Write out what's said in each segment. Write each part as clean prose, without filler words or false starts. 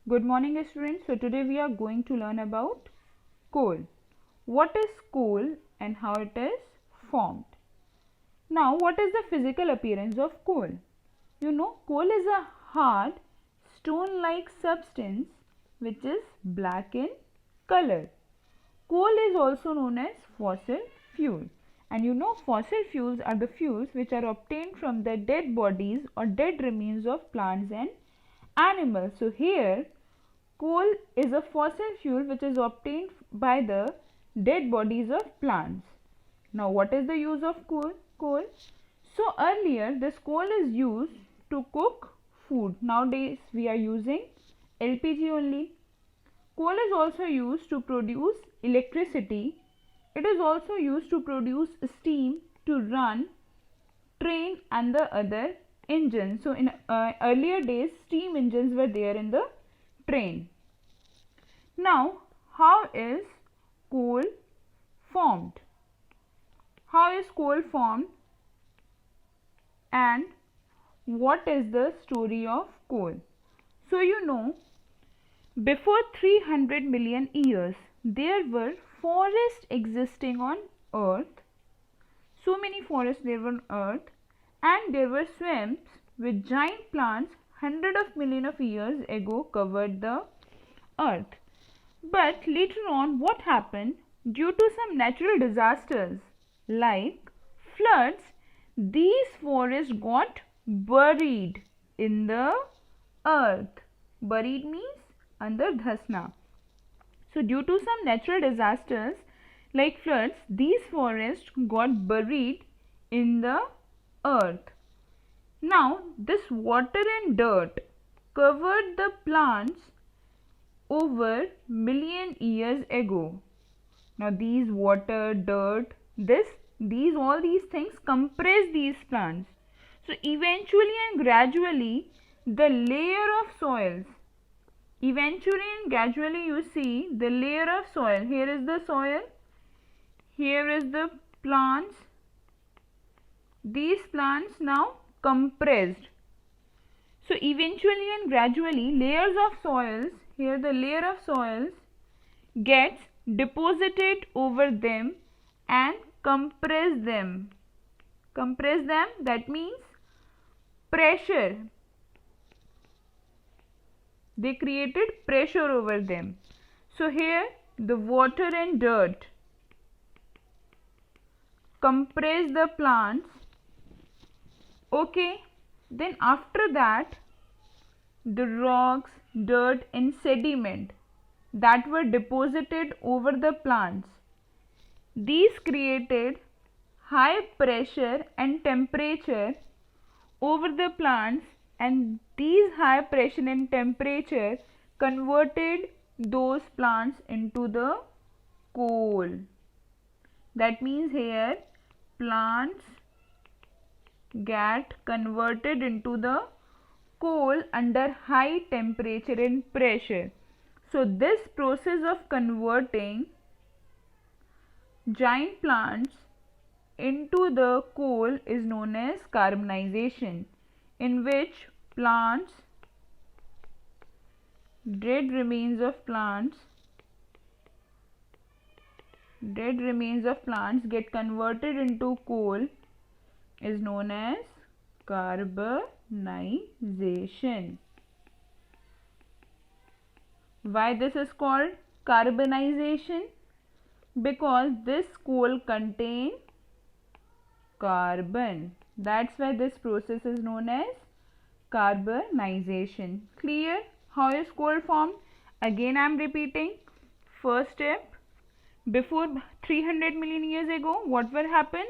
Good morning students. So today we are going to learn about coal. What is coal and how it is formed? Now what is the physical appearance of coal? Coal is a hard stone like substance which is black in color. Coal is also known as fossil fuel, and fossil fuels are the fuels which are obtained from the dead bodies or dead remains of plants and animals. So here coal is a fossil fuel which is obtained by the dead bodies of plants. Now what is the use of coal? So earlier this coal is used to cook food. Nowadays we are using LPG only. Coal is also used to produce electricity. It is also used to produce steam to run train and the other engines. So in earlier days steam engines were there in the train. Now how is coal formed? How is coal formed and what is the story of coal? So before 300 million years there were forests existing on earth. So many forests there were on earth, and there were swamps with giant plants hundreds of millions of years ago covered the earth. But later on what happened? Due to some natural disasters like floods, these forests got buried in the earth. Buried means under dhasna. So due to some natural disasters like floods, these forests got buried in the earth. Now this water and dirt covered the plants over million years ago. Now these water, dirt, all these things compress these plants. So eventually and gradually the layer of soils, you see the layer of soil. Here is the soil, here is the plants. These plants now compressed. So eventually and gradually layers of soils, here the layer of soils gets deposited over them and compress them. Compress them, that means pressure. They created pressure over them. So here the water and dirt compress the plants. Okay, then after that the rocks, dirt and sediment that were deposited over the plants, these created high pressure and temperature over the plants, and these high pressure and temperature converted those plants into the coal. That means here plants get converted into the coal under high temperature and pressure. So this process of converting giant plants into the coal is known as carbonization, in which plants, dead remains of plants get converted into coal is known as carbonization. Why this is called carbonization? Because this coal contains carbon. That's why this process is known as carbonization. Clear? How is coal formed? Again I am repeating. First step, before 300 million years ago, what will happen?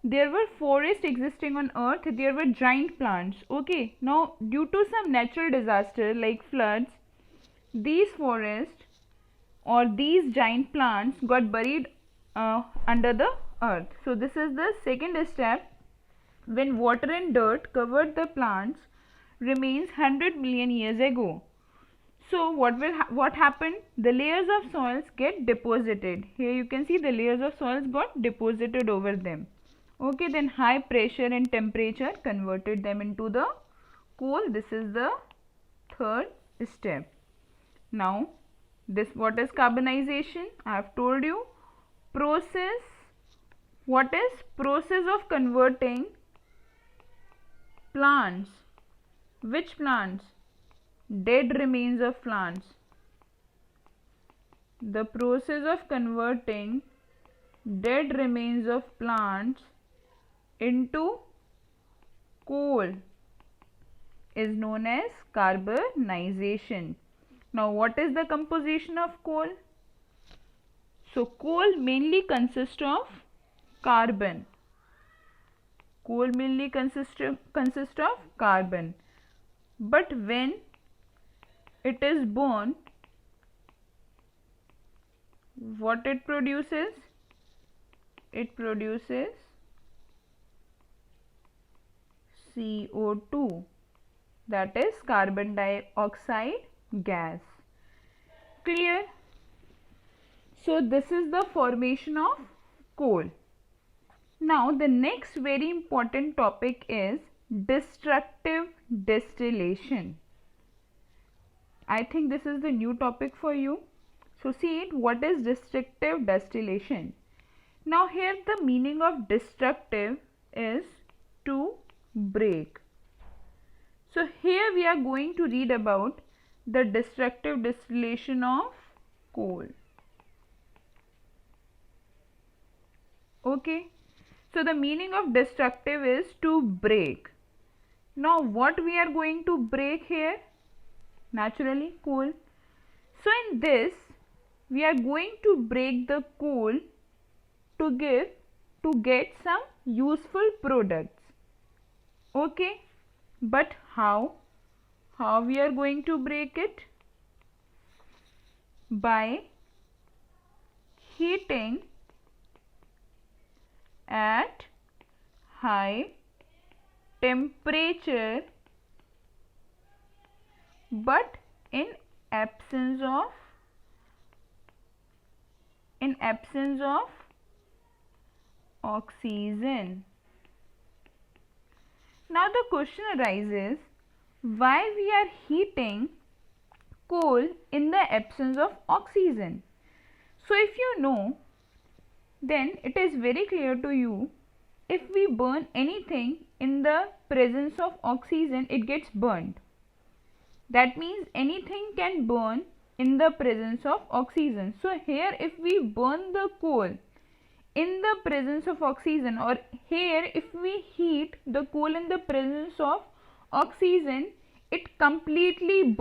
There were forests existing on earth. There were giant plants. Okay. Now due to some natural disaster like floods, these forests or these giant plants got buried under the earth. So this is the second step. When water and dirt covered the plants remains 100 million years ago. So what happened? The layers of soils get deposited. Here you can see the layers of soils got deposited over them. Okay, then high pressure and temperature converted them into the coal. This is the third step. Now, this, what is carbonization? I have told you. Process. What is process of converting plants? Which plants? Dead remains of plants. The process of converting dead remains of plants into coal is known as carbonization. Now, what is the composition of coal? So, coal mainly consists of carbon. Coal mainly consists of carbon. But when it is burned, what it produces? It produces CO2, that is carbon dioxide gas. Clear? So this is the formation of coal. Now the next very important topic is destructive distillation. I think this is the new topic for you. So see it, what is destructive distillation? Now here the meaning of destructive is to break. So here we are going to read about the destructive distillation of coal. Okay. So the meaning of destructive is to break. Now what we are going to break here? Naturally coal. So in this we are going to break the coal to get some useful products. Okay, but how we are going to break it? By heating at high temperature, but in absence of oxygen. Now the question arises, why we are heating coal in the absence of oxygen? So if you know, then it is very clear to you, if we burn anything in the presence of oxygen, it gets burnt. That means anything can burn in the presence of oxygen. So here if we burn the coal in the presence of oxygen, or here if we heat the coal in the presence of oxygen, it completely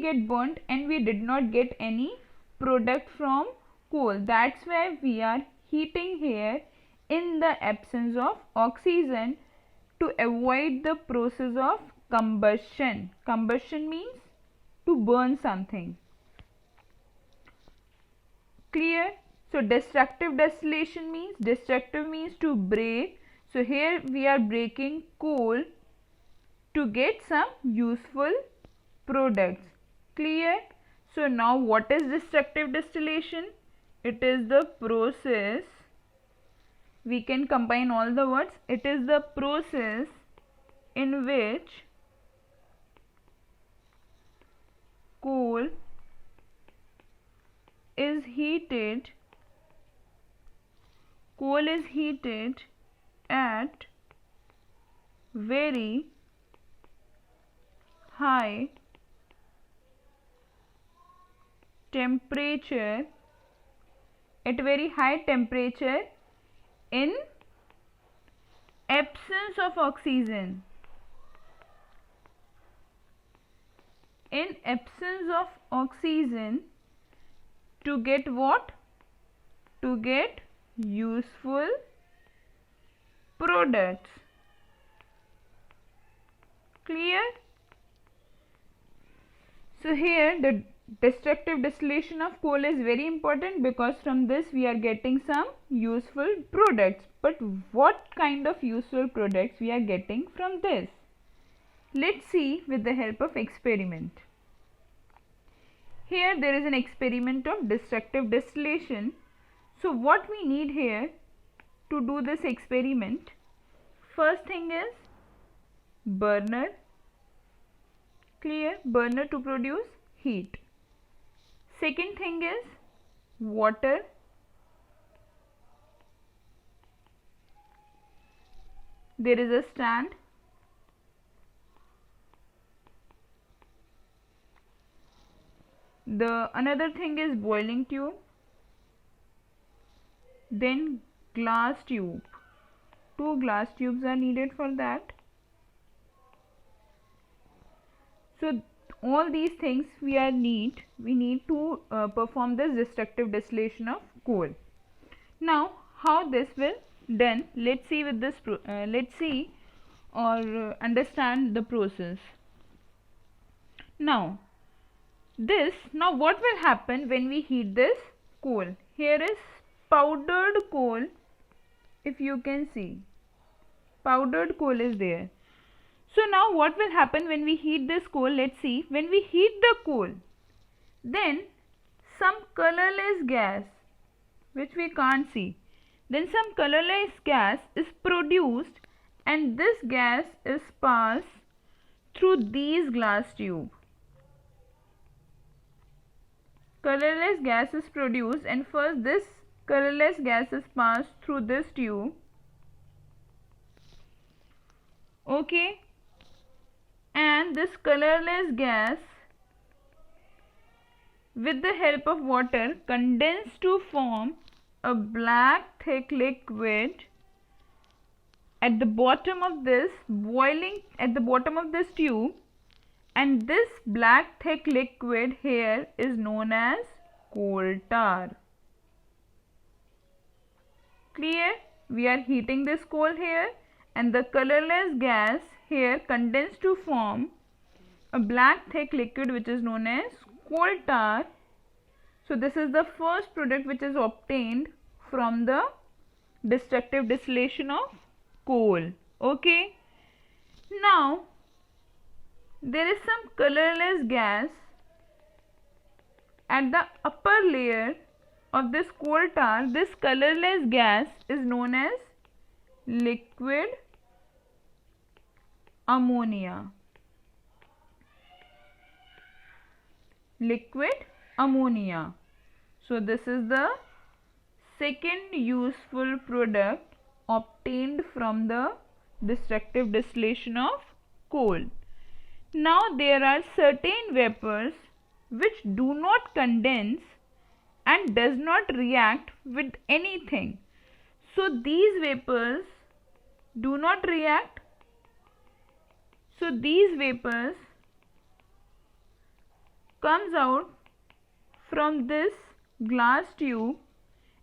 get burnt and we did not get any product from coal. That's why we are heating here in the absence of oxygen, to avoid the process of combustion. Combustion means to burn something. Clear? So destructive distillation means, destructive means to break. So here we are breaking coal to get some useful products. Clear? So now what is destructive distillation? It is the process, we can combine all the words, it is the process in which coal is heated at very high temperature, in absence of oxygen. In absence of oxygen, to get what? To get useful products. Clear? So here the destructive distillation of coal is very important, because from this we are getting some useful products. But what kind of useful products we are getting from this? Let's see with the help of experiment. Here there is an experiment of destructive distillation. So what we need here to do this experiment? First thing is burner. Clear? Burner to produce heat. Second thing is water. There is a stand. The another thing is boiling tube. Then glass tube. 2 glass tubes are needed for that. So all these things we need to perform this destructive distillation of coal. Now how this will done, let's see with this understand the process. Now what will happen when we heat this coal? Here is powdered coal. If you can see, powdered coal is there. So now what will happen when we heat this coal? Let's see. When we heat the coal, then some colorless gas, which we can't see, then some colorless gas is produced, and this gas is passed through these glass tube. Colorless gas is produced, and first this colorless gas is passed through this tube. Okay, and this colorless gas with the help of water condensed to form a black thick liquid at the bottom of this tube, and this black thick liquid here is known as coal tar. Clear? We are heating this coal here, and the colorless gas here condensed to form a black thick liquid which is known as coal tar. So this is the first product which is obtained from the destructive distillation of coal. Okay. Now there is some colorless gas at the upper layer of this coal tar. This colorless gas is known as liquid ammonia. Liquid ammonia. So this is the second useful product obtained from the destructive distillation of coal. Now there are certain vapors which do not condense and does not react with anything. So these vapors do not react. So these vapors comes out from this glass tube,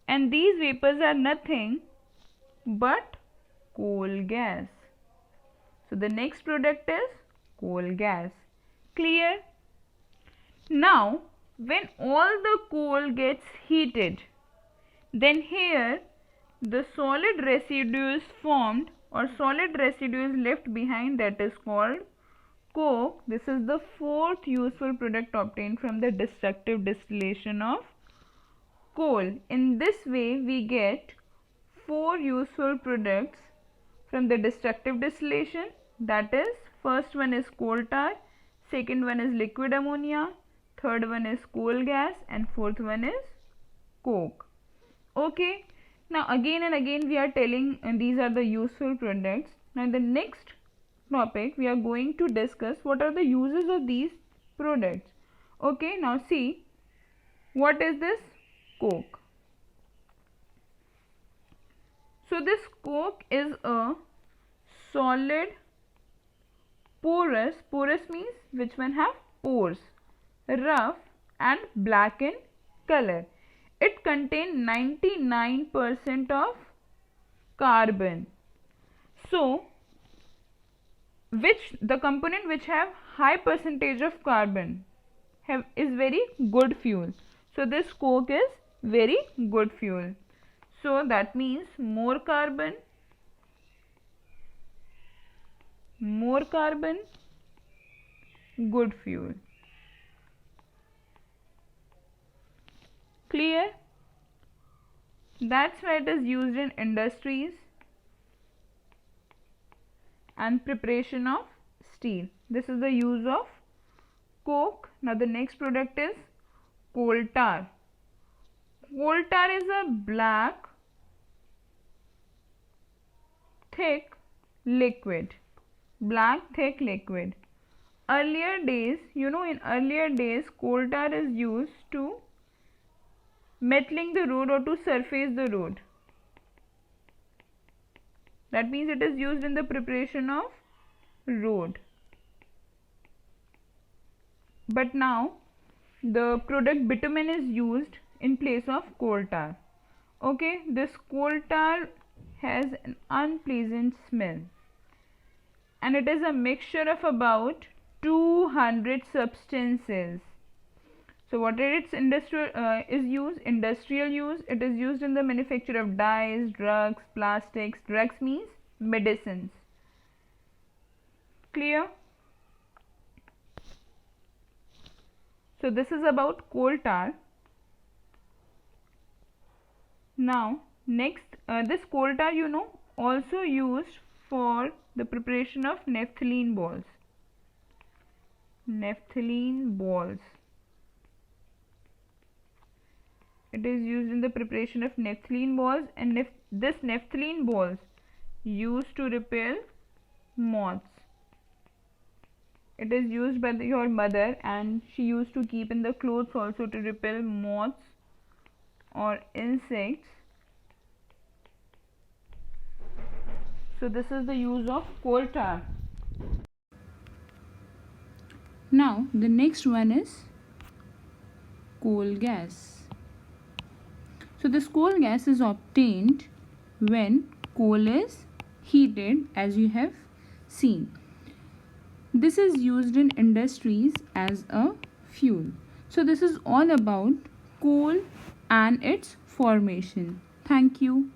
and these vapors are nothing but coal gas. So the next product is coal gas. Clear? Now when all the coal gets heated, then here the solid residue is formed, or solid residue is left behind, that is called coke. This is the fourth useful product obtained from the destructive distillation of coal. In this way we get 4 useful products from the destructive distillation, that is, first one is coal tar, second one is liquid ammonia, third one is coal gas, and fourth one is coke. Okay. Now again and again we are telling, and these are the useful products. Now in the next topic we are going to discuss what are the uses of these products. Okay, now see, what is this coke? So this coke is a solid porous means which one have pores, rough and black in color. It contains 99% of carbon. So the component which have high percentage of carbon is very good fuel. So this coke is very good fuel. So that means more carbon, good fuel. Clear? That's why it is used in industries and preparation of steel. This is the use of coke. Now the next product is coal tar. Coal tar is a black, thick liquid. Black, thick liquid. Earlier days, in earlier days, coal tar is used to metaling the road or to surface the road. That means it is used in the preparation of road. But now the product bitumen is used in place of coal tar. Okay, this coal tar has an unpleasant smell, and it is a mixture of about 200 substances. So what is its industrial use? It is used in the manufacture of dyes, drugs, plastics. Drugs means medicines. Clear? So this is about coal tar. Now next, this coal tar also used for the preparation of naphthalene balls. Naphthalene balls. It is used in the preparation of naphthalene balls, and this naphthalene balls used to repel moths. It is used by your mother, and she used to keep in the clothes also to repel moths or insects. So this is the use of coal tar. Now the next one is coal gas. So this coal gas is obtained when coal is heated, as you have seen. This is used in industries as a fuel. So this is all about coal and its formation. Thank you.